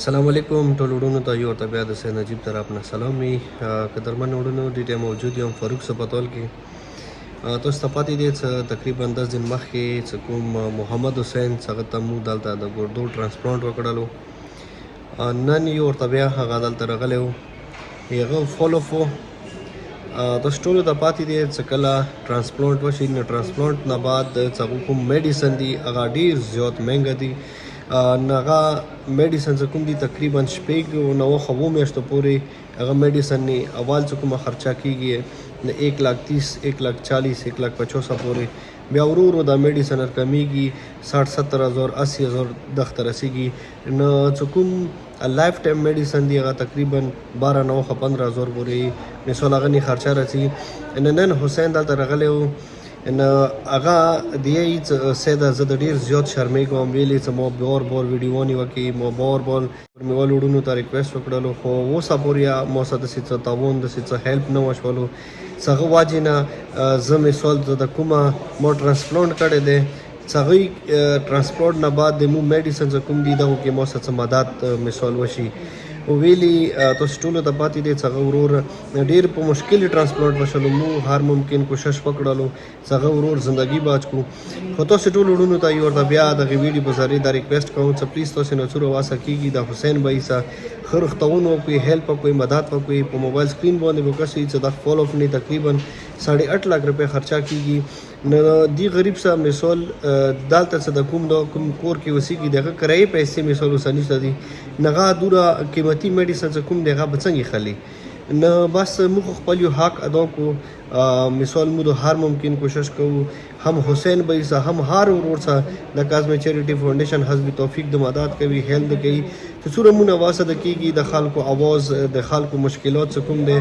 السلام علیکم ټول وروڼو ته یو ورته بیا د سید نجیب طرف نه سلام وي قدرمن وروڼو دې ټیم موجود یم فاروق سپتول کې تاسو ته پاتې دی څه تقریبا 10 دن مخکې څه کوم محمد حسین څنګه ته موږ دلته د ګردو ټرانسپلانټ وکړلو نن یو ورته بیا هغه دلته راغلی و هغه فالوف و تاسو ټولو ته پاتې دی څه کله ټرانسپلانټ وشي نو ټرانسپلانټ نه بعد څه کوم میډیسن دي هغه ډېر زیات مهنګه دي هغه میډیسن چې کوم دي تقریبا شپږ او 9 اوه میاشتو پورې هغه میډیسن نه اول چې کومه خرچه کیږي د 130 140 150 پورې بیا ورو ورو دا میډیسن کمیږي 60 70 هزار 80 هزار دغه رسیږي نو چې کوم لایف ټایم میډیسن دی هغه تقریبا 12 9 15 هزار پورې مثال هغه نه خرچه راځي نن حسین دلته راغلی و ان هغه دی سیده زه د ډېر زیات شرمېږم ویلې چې ما بار ویډیوانې وکړي ما بار مې وړونو ته ریکویسټ وکړلو خو اوسه پورې ما سره داسې څه تعاون داسې څه هیلپ نه وشولو څه هغه واجې نه زه مثال د کومه ما ټرانسپلانټ کړی دی څه هغوی ټرانسپلانټ نه بعد د مو میډیسن چې کوم دي دغو کې ما سره څه مدد مثال وشي ویلي تاسو ټولو ته پاتې دی څه ورور ډېر په مشکل ټرانسپلانټ وشلو مو هر ممکن کوشش وکړلو څه ورور زندگی باج کو خو تاسو ټول وروڼو ته یو ورته بیا دغه ویډیو په ذریعه دا ریکویسټ کوم چې پلیز تاسو نه څوره واسه کیږي د حسین بھائی سره خرختون وکړي هیلپ وکړي مدد وکړي په موبایل سکرین باندې وکړي چې د فالو اپ نه تقریبا 8.5 لک روپے خرچه کیږي نو دی غریب صاحب مثال دالته څه د کوم کور کې وسیږي دغه کرایي پیسې مثال وسنی دي نغه دوره قیمتي میډیسن څه کوم دغه بڅنګي خلی نه بس موږ خپل یو حق ادا کو مثال موږ هر ممکن کوشش کوو هم حسین بھائی سره هم هر ورور سره د کازمه چیریټي فاونډیشن حزب توفیق د مدد کوي هیلپ کوي چې څوره مونږ واسه د کیږي د خلکو आवाज د خلکو مشکلات څه کوم دي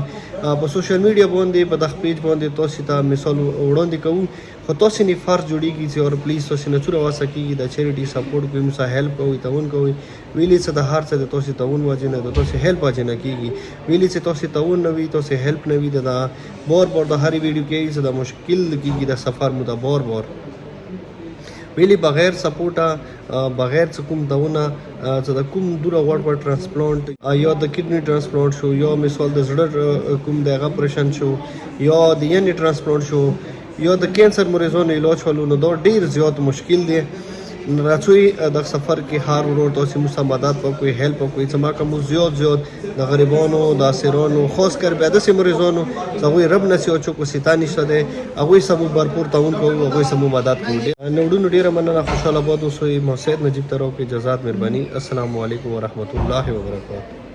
په سوشل میډیا باندې په دغه پیج باندې تاسو ته مثال وړاندې کوو خو تاسو نه فرض جوړیږي چې اور پلیز تاسو نه څوره واسه کیږي د چیریټي سپورټ کوي مسا هیلپ کوي تاون کوي ویلي چې د هر څه د تاسو تاون واجب نه د تاسو هیلپ واجب نه کیږي ویلي چې تاسو تاون نه وي تاسو هیلپ نه وي د بار د هر ویډیو کې چې د مشکل کیږي د سفر مو د بار ویلي بغیر سپورټه بغیر څه کوم دونه چې د کوم دوره وړ ټرانسپلانټ یا د کډنی ټرانسپلانټ شو یا مثال د زړه کوم دغه اپریشن شو یا د ینې ټرانسپلانټ شو یا د کینسر مریضانو علاج ولونو دا ډیر زیات مشکل دی راځوي د سفر کې هر ورور تاسو مو مدد وکړي هیلپ وکړي چې ما کوم زیات د غریبانو د اسیرانو خاص کر بیا د مریضانو هغه رب نسی او چوکو سیتانی شته هغه سمو بھرپور تعاون کوي هغه سمو مدد کوي نوډونو ډیره مننه خوشاله باد اوسئ محمد نجیب طرف کې جزات مهرباني السلام علیکم ورحمت الله وبرکاته